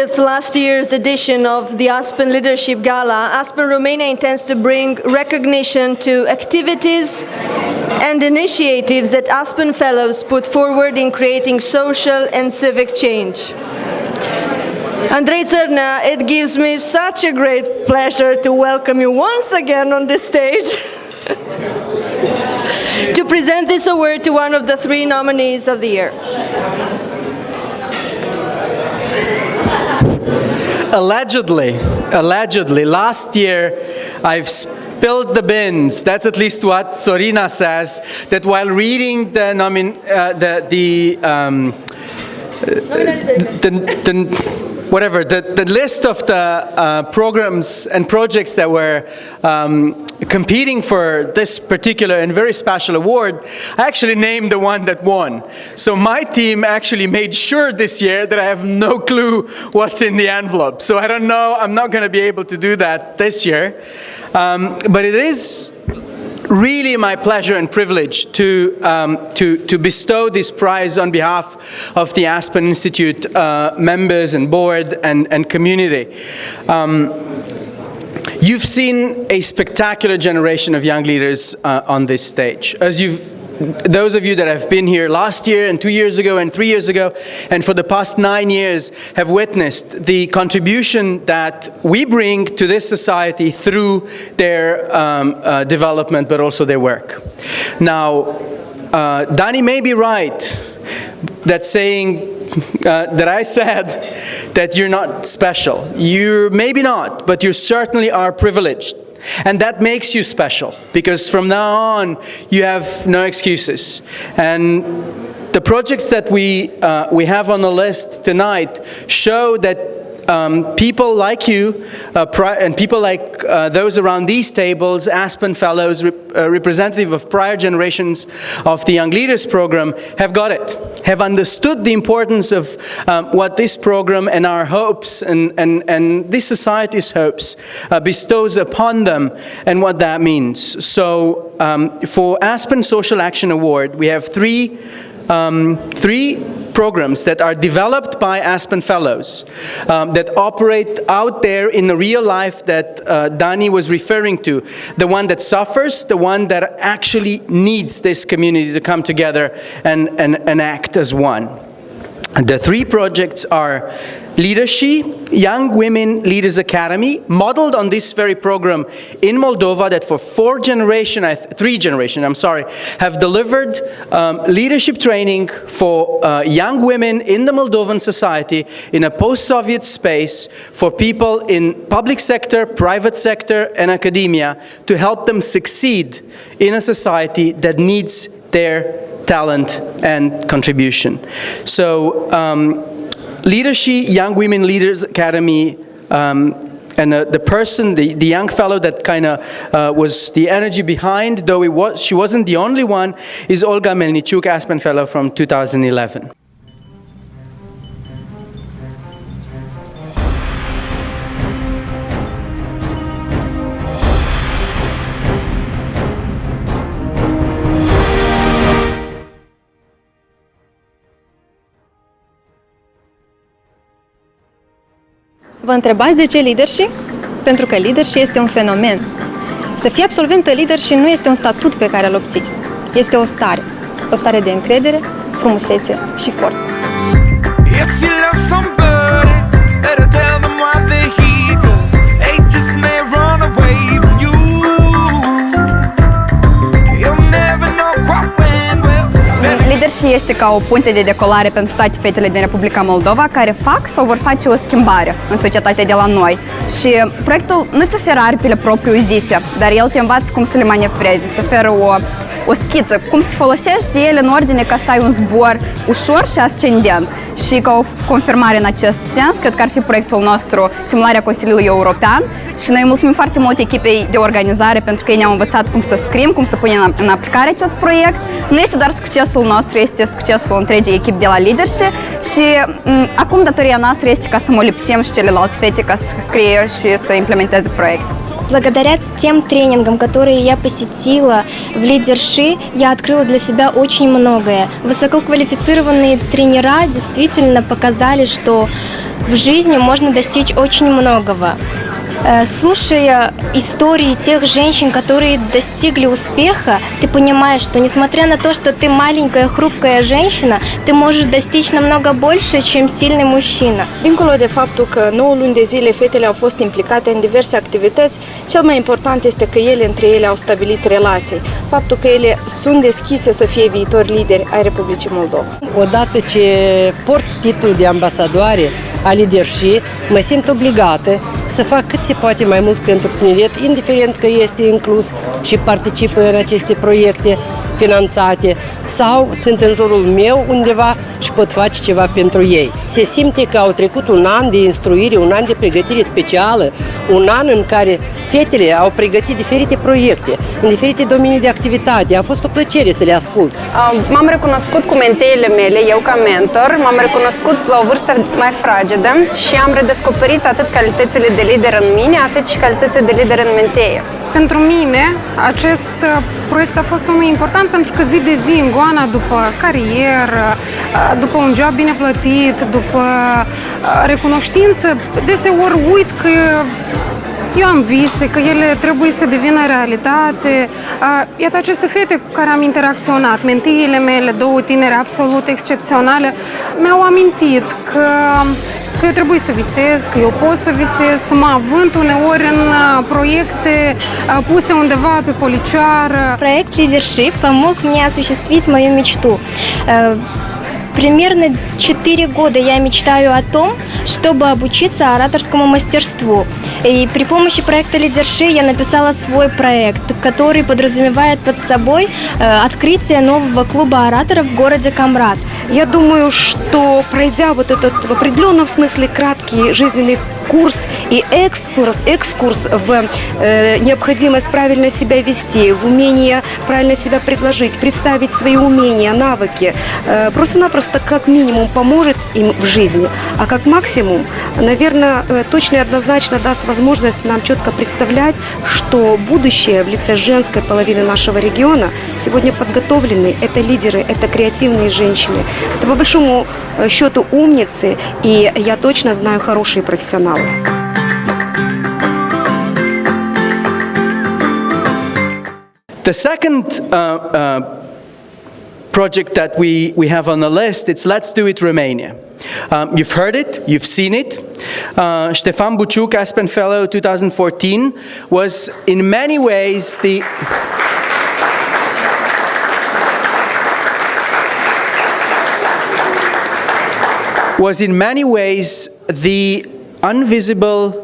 with last year's edition of the Aspen Leadership Gala, Aspen Romania intends to bring recognition to activities and initiatives that Aspen Fellows put forward in creating social and civic change. Andrei Țărnea, it gives me such a great pleasure to welcome you once again on this stage to present this award to one of the 3 nominees of the year. Allegedly, last year I've spilled the beans. That's at least what Sorina says. That while reading the list of the programs and projects that were competing for this particular and very special award, I actually named the one that won. So my team actually made sure this year that I have no clue what's in the envelope. So I don't know, I'm not going to be able to do that this year. But it is really my pleasure and privilege to bestow this prize on behalf of the Aspen Institute members and board and community. You've seen a spectacular generation of young leaders on this stage. Those of you that have been here last year and 2 years ago and 3 years ago and for the past 9 years have witnessed the contribution that we bring to this society through their development but also their work. Now, Dani may be right that I said that you're not special. You're maybe not, but you certainly are privileged. And that makes you special, because from now on, you have no excuses. And the projects that we have on the list tonight show that people like you and people like those around these tables, Aspen Fellows, representative of prior generations of the Young Leaders Program, have got it, have understood the importance of what this program and our hopes and this society's hopes bestows upon them and what that means. So for Aspen Social Action Award, we have three programs that are developed by Aspen Fellows that operate out there in the real life that Dani was referring to. The one that suffers, the one that actually needs this community to come together and act as one. And the 3 projects are Leadership, Young Women Leaders Academy, modeled on this very program in Moldova that for 3 generations, have delivered leadership training for young women in the Moldovan society in a post-Soviet space for people in public sector, private sector, and academia to help them succeed in a society that needs their talent and contribution. So, Leadership, Young Women Leaders Academy, and the young fellow that kind of was the energy behind, though she wasn't the only one, is Olga Melnichuk, Aspen Fellow from 2011. Vă întrebați de ce leadership? Pentru că leadership este un fenomen. Să fii absolventă leadership nu este un statut pe care îl obții. Este o stare de încredere, frumusețe și forță. Leadership este ca o punte de decolare pentru toate fetele din Republica Moldova care fac sau vor face o schimbare în societatea de la noi. Și proiectul nu îți oferă aripile propriu-zise, dar el te învață cum să le manevrezi, îți oferă o schiță, cum să te folosești de ele în ordine ca să ai un zbor ușor și ascendent. Și ca o confirmare în acest sens, cred că ar fi proiectul nostru simularea Consiliului European și noi mulțumim foarte mult echipei de organizare pentru că ei ne-au învățat cum să scriem, cum să punem în aplicare acest proiect. Nu este doar succesul nostru, este succesul întregii echipe de la Leadership și acum datoria noastră este ca să molipsim și celelalte fete ca să scrie și să implementeze proiectul. Благодаря тем тренингам, которые я посетила в лидерши, я открыла для себя очень многое. Высококвалифицированные тренера действительно показали, что в жизни можно достичь очень многого. Слушая истории тех женщин, которые достигли успеха, ты понимаешь, что несмотря на то, что ты маленькая, хрупкая женщина, ты можешь достичь намного больше, чем сильный мужчина. Dincolo de faptul că 9 luni de zile fetele au fost implicate în diverse activități, cel mai important este că ele între ele au stabilit relații. Faptul că ele sunt deschise să fie viitori lideri ai Republicii Moldova. Odată ce port titlul de ambasadoare a leadership, mă simt obligată să fac cât se poate mai mult pentru tineret, indiferent că este inclus și participă în aceste proiecte finanțate sau sunt în jurul meu undeva și pot face ceva pentru ei. Se simte că au trecut un an de instruire, un an de pregătire specială, un an în care fetele au pregătit diferite proiecte, în diferite domenii de activitate. A fost o plăcere să le ascult. M-am recunoscut cu menteile mele, eu ca mentor, m-am recunoscut la o vârstă mai fragedă și am redescoperit atât calitățile de lider în mine, atât și calitățile de lider în menteie. Pentru mine, acest proiect a fost unul important pentru că zi de zi, în goana după carieră, după un job bine plătit, după recunoștință, deseori uit că eu am vise, că ele trebuie să devină realitate. Iată aceste fete cu care am interacționat, mentiile mele, două tinere absolut excepționale, mi-au amintit că eu trebuie să visez, că eu pot să visez, să mă avânt uneori în proiecte puse undeva pe policioară. Проект Leadership помог мне осуществить мою мечту. Примерно 4 года я мечтаю о том, чтобы обучиться ораторскому мастерству. И при помощи проекта Leadership я написала свой проект, который подразумевает под собой открытие нового клуба ораторов в городе Камрад. Я думаю, что пройдя вот этот в определенном смысле краткий жизненный курс и экскурс в необходимость правильно себя вести, в умение правильно себя предложить, представить свои умения, навыки, просто-напросто как минимум поможет им в жизни, а как максимум, наверное, точно и однозначно даст возможность нам четко представлять, что будущее в лице женской половины нашего региона сегодня подготовлены. Это лидеры, это креативные женщины, это по большому счету умницы, и я точно знаю хорошие профессионалы. The second project that we have on the list, it's Let's Do It Romania. You've heard it, you've seen it. Ștefan Buciuc, Aspen Fellow 2014, was in many ways the invisible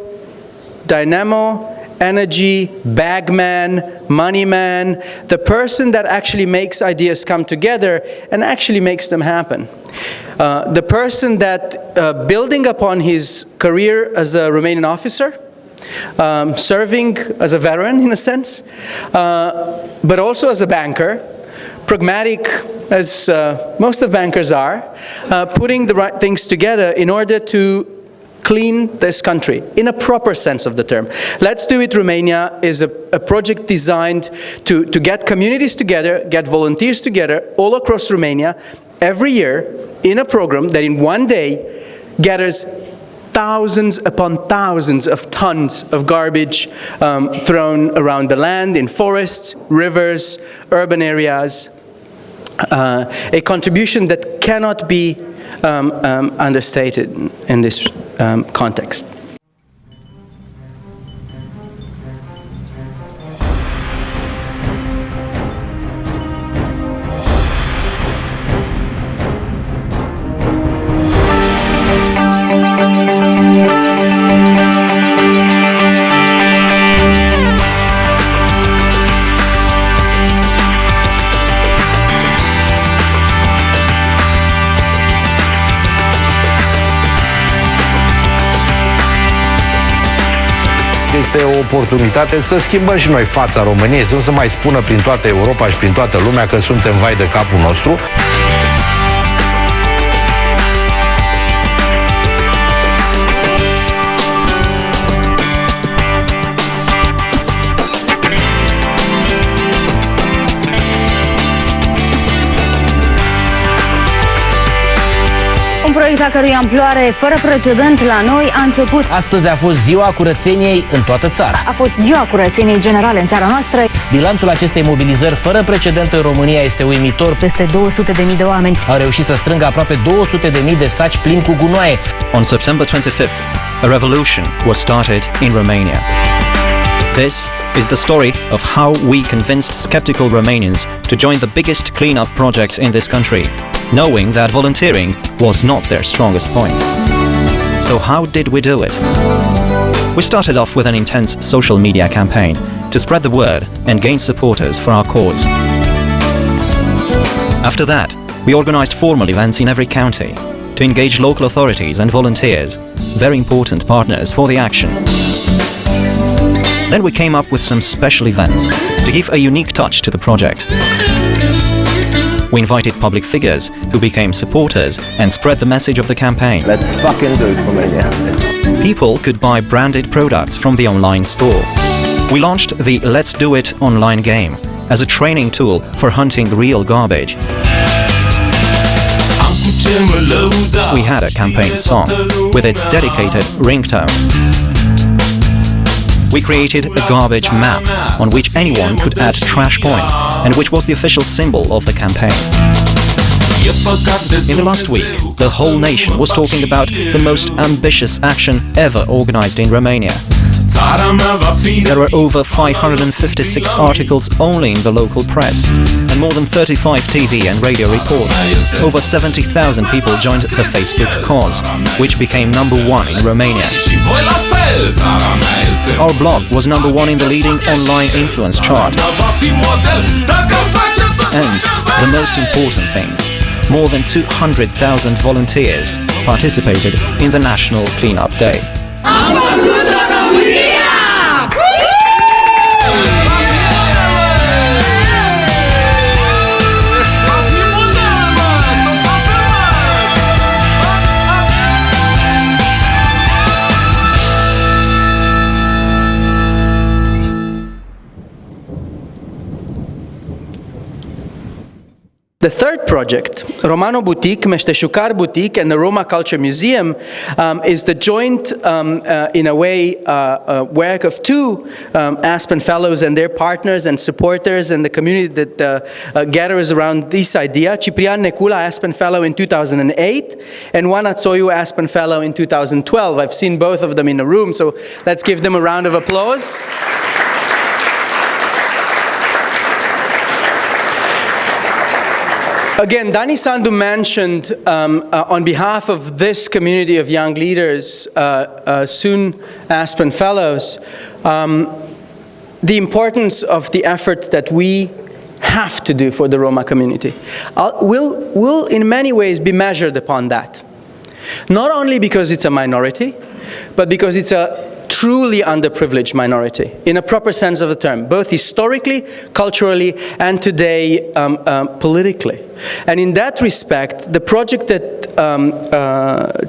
dynamo, energy, bagman, money man, the person that actually makes ideas come together and actually makes them happen. The person that, building upon his career as a Romanian officer, serving as a veteran in a sense, but also as a banker, pragmatic as most of bankers are, putting the right things together in order to clean this country in a proper sense of the term. Let's Do It Romania is a project designed to get communities together, get volunteers together all across Romania every year in a program that in one day gathers thousands upon thousands of tons of garbage thrown around the land, in forests, rivers, urban areas. A contribution that cannot be understated in this context. Este o oportunitate să schimbăm și noi fața României, să nu se mai spună prin toată Europa și prin toată lumea că suntem vai de capul nostru. Un proiect a cărui amploare fără precedent la noi a început. Astăzi a fost ziua curățeniei în toată țara. A fost ziua curățeniei generale în țara noastră. Bilanțul acestei mobilizări fără precedent în România este uimitor. Peste 200.000 de oameni au reușit să strângă aproape 200.000 de saci plini cu gunoaie. On September 25th, a revolution was started in Romania. This is the story of how we convinced skeptical Romanians to join the biggest clean-up project in this country, knowing that volunteering was not their strongest point. So how did we do it? We started off with an intense social media campaign to spread the word and gain supporters for our cause. After that, we organized formal events in every county to engage local authorities and volunteers, very important partners for the action. Then we came up with some special events to give a unique touch to the project. We invited public figures who became supporters and spread the message of the campaign. Let's fucking do it, Romania. People could buy branded products from the online store. We launched the Let's Do It online game as a training tool for hunting real garbage. We had a campaign song with its dedicated ringtone. We created a garbage map on which anyone could add trash points and which was the official symbol of the campaign. In the last week, the whole nation was talking about the most ambitious action ever organized in Romania. There were over 556 articles only in the local press, and more than 35 TV and radio reports. Over 70,000 people joined the Facebook cause, which became #1 in Romania. Our blog was #1 in the leading online influence chart. And the most important thing, more than 200,000 volunteers participated in the National Cleanup Day. The third project, Romano Boutique, Meșteșugar Boutique, and the Roma Culture Museum, is the joint, in a way, work of two Aspen Fellows and their partners and supporters and the community that gathers around this idea. Ciprian Necula, Aspen Fellow in 2008, and Oana Tsoiu, Aspen Fellow in 2012. I've seen both of them in the room, so let's give them a round of applause. Again, Dani Sandu mentioned on behalf of this community of young leaders, soon Aspen Fellows, the importance of the effort that we have to do for the Roma community. We'll in many ways be measured upon that. Not only because it's a minority, but because it's a truly underprivileged minority, in a proper sense of the term, both historically, culturally, and today politically. And in that respect, the project that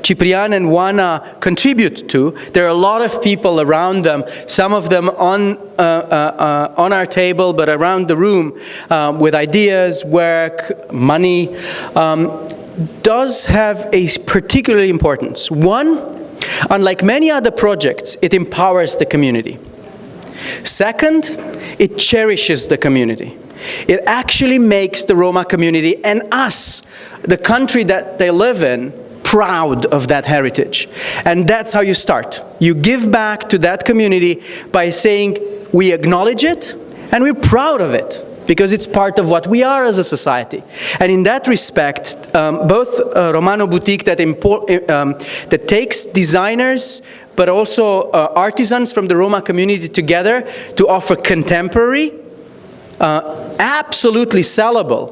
Ciprian and Oana contribute to, there are a lot of people around them, some of them on our table, but around the room, with ideas, work, money, does have a particular importance. One, unlike many other projects, it empowers the community. Second, it cherishes the community. It actually makes the Roma community and us, the country that they live in, proud of that heritage. And that's how you start. You give back to that community by saying, we acknowledge it and we're proud of it, because it's part of what we are as a society. And in that respect, both Romano Boutique that takes designers, but also artisans from the Roma community together to offer contemporary, absolutely sellable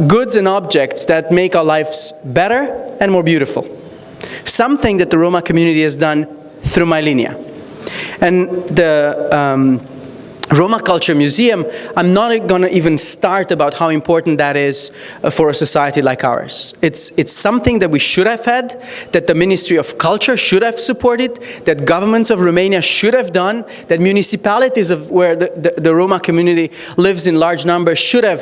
goods and objects that make our lives better and more beautiful. Something that the Roma community has done through My Linea. And the Roma Culture Museum, I'm not going to even start about how important that is for a society like ours. It's something that we should have had, that the Ministry of Culture should have supported, that governments of Romania should have done, that municipalities of where the Roma community lives in large numbers should have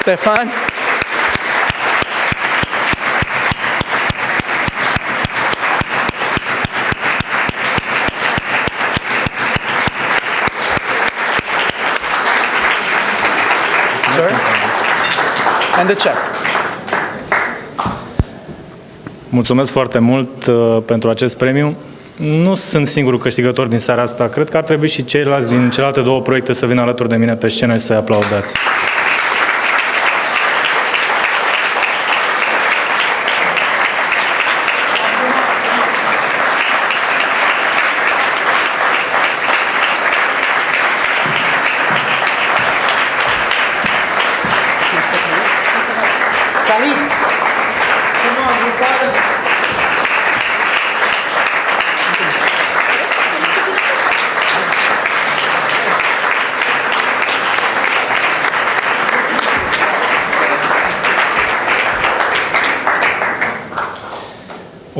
Stefan. Sorry? And the check. Mulțumesc foarte mult pentru acest premiu. Nu sunt singurul câștigător din seara asta. Cred că ar trebui și ceilalți din celelalte două proiecte să vină alături de mine pe scenă și să-i aplaudați.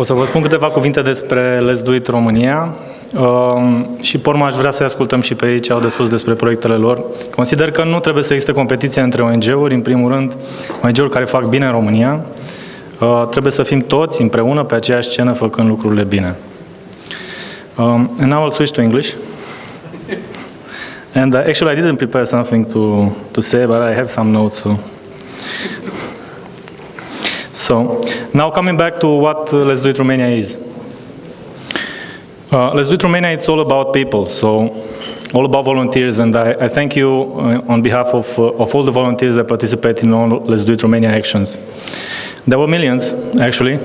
O să vă spun câteva cuvinte despre Let's Do It România și pe urmă aș vrea să ascultăm și pe ei ce au de spus despre proiectele lor. Consider că nu trebuie să existe competiție între ONG-uri, în primul rând ONG-uri care fac bine în România. Trebuie să fim toți împreună pe aceeași scenă făcând lucrurile bine. And now I'll switch to English. And actually I didn't prepare something to say, but I have some notes. So, now coming back to what Let's Do It Romania is. Let's Do It Romania, it's all about people, so all about volunteers, and I thank you on behalf of all the volunteers that participate in all Let's Do It Romania actions. There were millions, actually,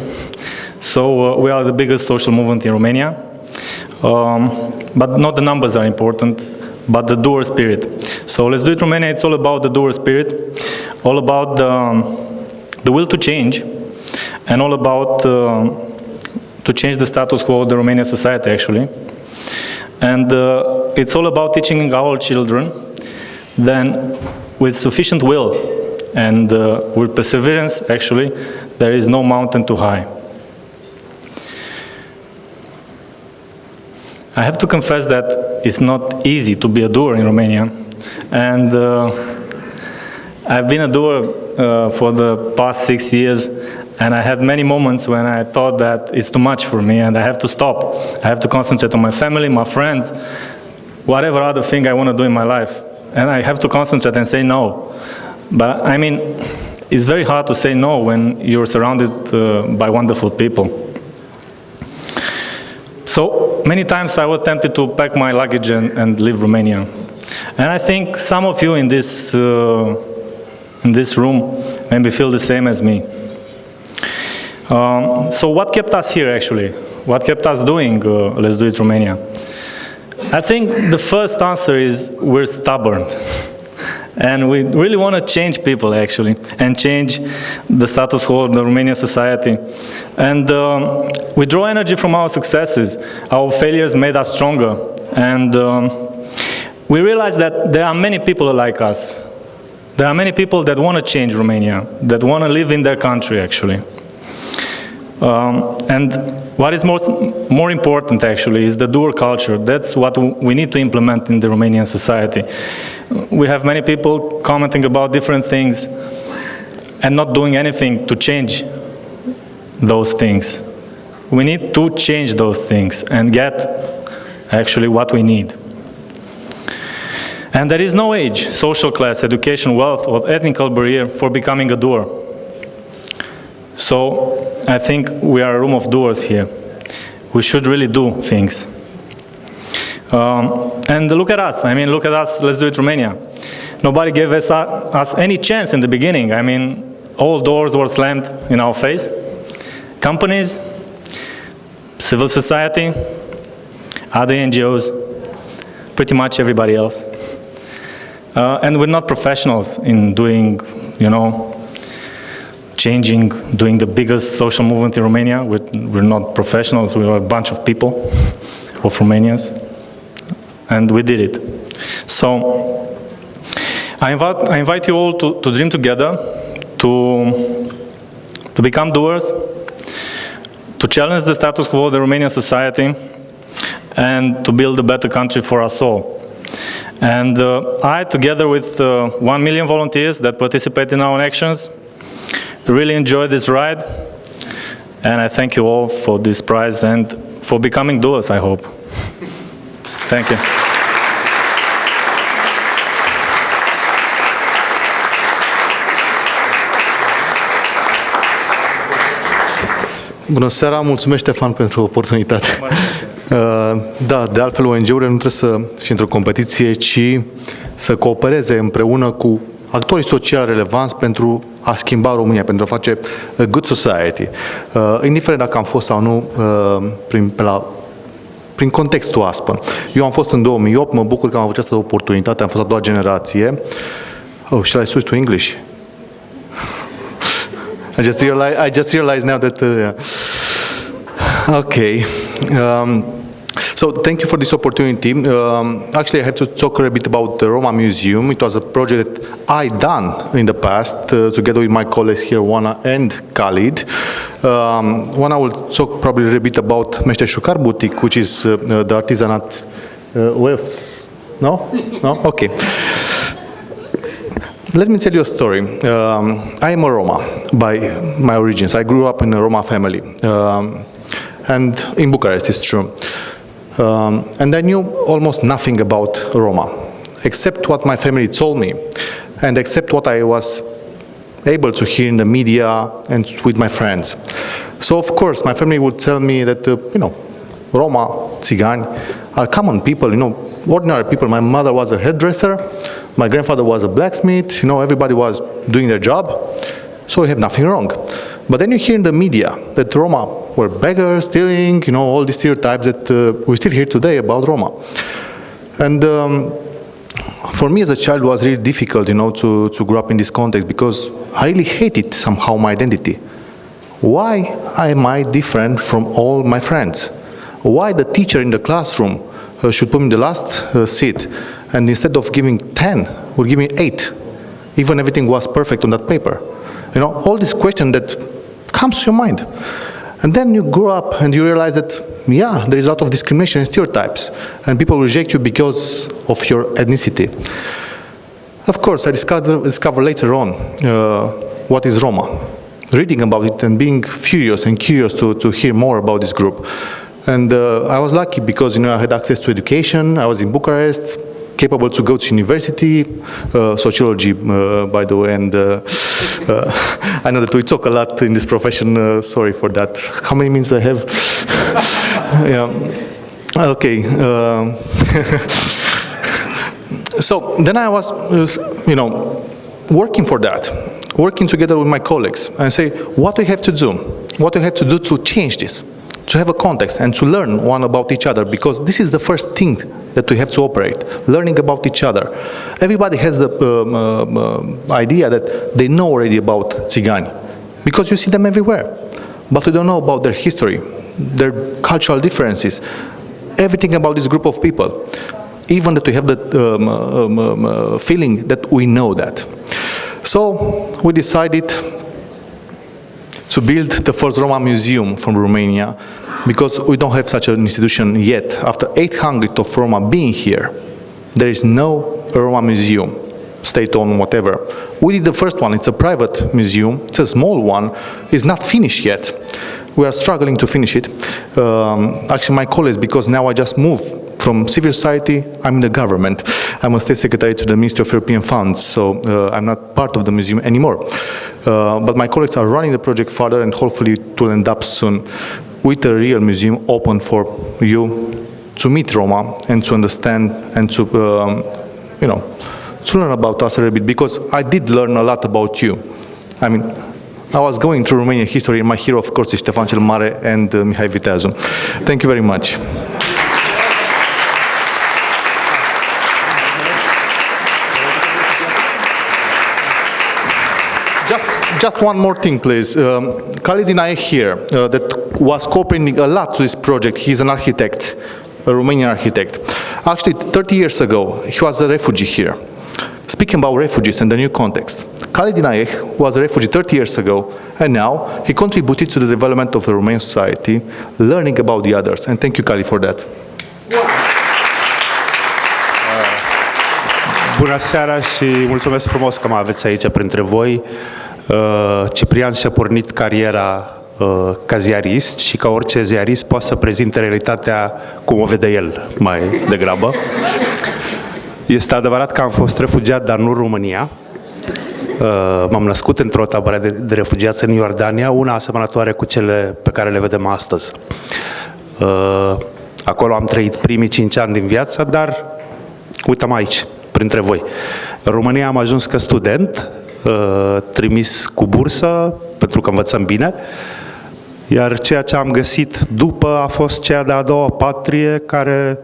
so we are the biggest social movement in Romania, but not the numbers are important, but the doer spirit. So Let's Do It Romania, it's all about the doer spirit, all about the will to change, and all about to change the status quo of the Romanian society, actually. And it's all about teaching our children, then with sufficient will and with perseverance, actually, there is no mountain too high. I have to confess that it's not easy to be a doer in Romania, and I've been a doer for the past 6 years, and I had many moments when I thought that it's too much for me and I have to stop. I have to concentrate on my family, my friends, whatever other thing I want to do in my life. And I have to concentrate and say no. But I mean, it's very hard to say no when you're surrounded by wonderful people. So many times I was tempted to pack my luggage and leave Romania. And I think some of you in this room maybe feel the same as me. So what kept us here, actually? What kept us doing Let's Do It Romania? I think the first answer is we're stubborn. And we really want to change people, actually, and change the status quo of the Romanian society. And we draw energy from our successes. Our failures made us stronger. And we realize that there are many people like us. There are many people that want to change Romania, that want to live in their country, actually. And what is more important, actually, is the doer culture. That's what we need to implement in the Romanian society. We have many people commenting about different things and not doing anything to change those things. We need to change those things and get, actually, what we need. And there is no age, social class, education, wealth, or ethnical barrier for becoming a doer. So I think we are a room of doers here. We should really do things. And look at us. I mean, look at us. Let's Do It Romania. Nobody gave us any chance in the beginning. I mean, all doors were slammed in our face. Companies, civil society, other NGOs, pretty much everybody else. And we're not professionals in doing, changing, doing the biggest social movement in Romania. We're not professionals. We are a bunch of people, of Romanians. And we did it. So I invite you all to dream together, to become doers, to challenge the status quo of the Romanian society, and to build a better country for us all. And I, together with 1 million volunteers that participate in our actions, really enjoyed this ride. And I thank you all for this prize and for becoming doers, I hope. Thank you. Bună seara, mulțumesc Ștefan pentru oportunitate. Da, de altfel ONG-urile nu trebuie să fie într-o competiție, ci să coopereze împreună cu actorii sociali relevanți pentru a schimba România, pentru a face a good society. Indiferent dacă am fost sau nu prin contextul Aspen. Eu am fost în 2008, mă bucur că am avut această oportunitate, am fost a doua generație. Oh, shall I switch to English? I just realized now that, okay. So thank you for this opportunity. Actually, I have to talk a bit about the Roma Museum. It was a project that I done in the past, together with my colleagues here, Oana and Khalid. Oana will talk probably a little bit about Meșteșugar Boutique, which is the artisanat wares. No? No? Okay. Let me tell you a story. I am a Roma by my origins. I grew up in a Roma family, and in Bucharest, it's true. And I knew almost nothing about Roma, except what my family told me, and except what I was able to hear in the media and with my friends. So of course, my family would tell me that, Roma, Țigani, are common people, ordinary people. My mother was a hairdresser, my grandfather was a blacksmith, everybody was doing their job, so we have nothing wrong. But then you hear in the media that Roma were beggars, stealing, all these stereotypes that we still hear today about Roma. And for me as a child, it was really difficult, to grow up in this context, because I really hated somehow my identity. Why am I different from all my friends? Why the teacher in the classroom should put me in the last seat, and instead of giving 10, would give me 8, even everything was perfect on that paper. All this question that comes to your mind. And then you grow up and you realize that, there is a lot of discrimination and stereotypes, and people reject you because of your ethnicity. Of course, I discovered later on what is Roma, reading about it and being curious to hear more about this group. And I was lucky because, I had access to education. I was in Bucharest, capable to go to university, sociology, by the way, and I know that we talk a lot in this profession, sorry for that. How many minutes I have? Yeah. Okay. So then I was, working for that, working together with my colleagues, and say, what do we have to do? What do we have to do to change this? To have a context and to learn one about each other, because this is the first thing that we have to operate, learning about each other. Everybody has the idea that they know already about Țigani, because you see them everywhere, but we don't know about their history, their cultural differences, everything about this group of people, even that we have the feeling that we know that. So we decided to build the first Roma museum from Romania, because we don't have such an institution yet. After 800 of Roma being here, there is no Roma museum, state-owned, whatever. We did the first one. It's a private museum. It's a small one. It's not finished yet. We are struggling to finish it. Actually, my colleagues, because now I just moved from civil society, I'm in the government. I'm a state secretary to the Ministry of European Funds, so I'm not part of the museum anymore. But my colleagues are running the project further, and hopefully it will end up soon with a real museum open for you to meet Roma and to understand and to, to learn about us a little bit, because I did learn a lot about you. I was going through Romanian history, and my hero, of course, is Ștefan cel Mare and Mihai Viteazu. Thank you very much. Just one more thing, please. Khalid Inaie here, that was cooperating a lot to this project. He's an architect, a Romanian architect. Actually, 30 years ago, he was a refugee here. Speaking about refugees and the new context, Khalid Inaie was a refugee 30 years ago, and now he contributed to the development of the Romanian society, learning about the others. And thank you, Khalid, for that. Bună seara și mulțumesc frumos că mă aveți aici printre voi. Ciprian și-a pornit cariera ca ziarist și ca orice ziarist poate să prezinte realitatea cum o vede el mai degrabă. Este adevărat că am fost refugiat, dar nu în România. M-am născut într-o tabără de refugiați în Iordania, una asemănătoare cu cele pe care le vedem astăzi. Acolo am trăit primii 5 ani din viață, dar uite-mă aici, printre voi. În România am ajuns ca student, trimis cu bursă, pentru că învățăm bine, iar ceea ce am găsit după a fost cea de-a doua patrie, care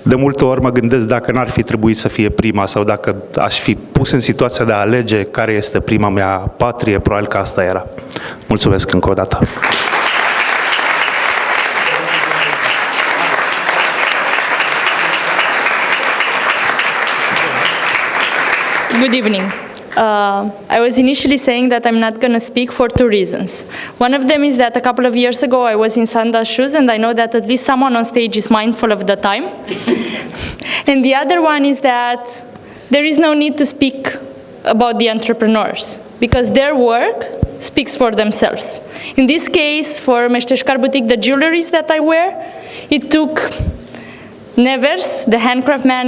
de multe ori mă gândesc dacă n-ar fi trebuit să fie prima sau dacă aș fi pus în situația de a alege care este prima mea patrie, probabil că asta era. Mulțumesc încă o dată. Good evening. I was initially saying that I'm not going to speak for 2 reasons. One of them is that a couple of years ago I was in Sanda's shoes and I know that at least someone on stage is mindful of the time. And the other one is that there is no need to speak about the entrepreneurs because their work speaks for themselves. In this case, for Meșteșcar Boutique, the jewelries that I wear, it took nevers, the handcraftsmen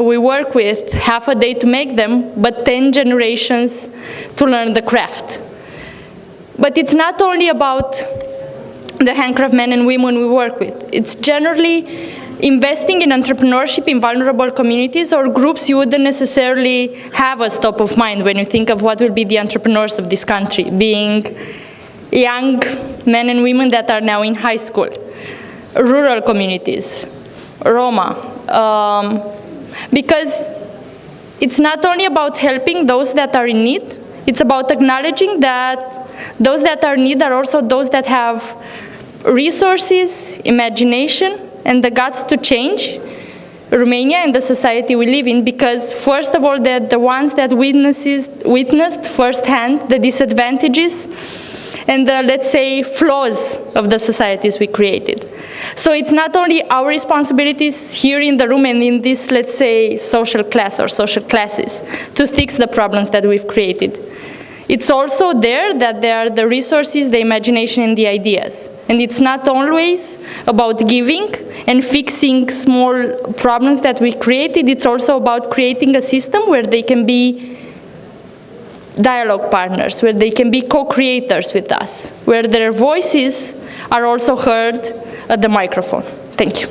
we work with, half a day to make them, but 10 generations to learn the craft. But it's not only about the handcraftsmen and women we work with. It's generally investing in entrepreneurship in vulnerable communities or groups you wouldn't necessarily have as top of mind when you think of what will be the entrepreneurs of this country, being young men and women that are now in high school, rural communities, Roma, because it's not only about helping those that are in need, it's about acknowledging that those that are in need are also those that have resources, imagination, and the guts to change Romania and the society we live in, because first of all, they're the ones that witnessed firsthand the disadvantages and the, let's say, flaws of the societies we created. So it's not only our responsibilities here in the room and in this, let's say, social class or social classes to fix the problems that we've created. It's also there that there are the resources, the imagination, and the ideas. And it's not always about giving and fixing small problems that we created. It's also about creating a system where they can be dialogue partners, where they can be co-creators with us, where their voices are also heard at the microphone. Thank you.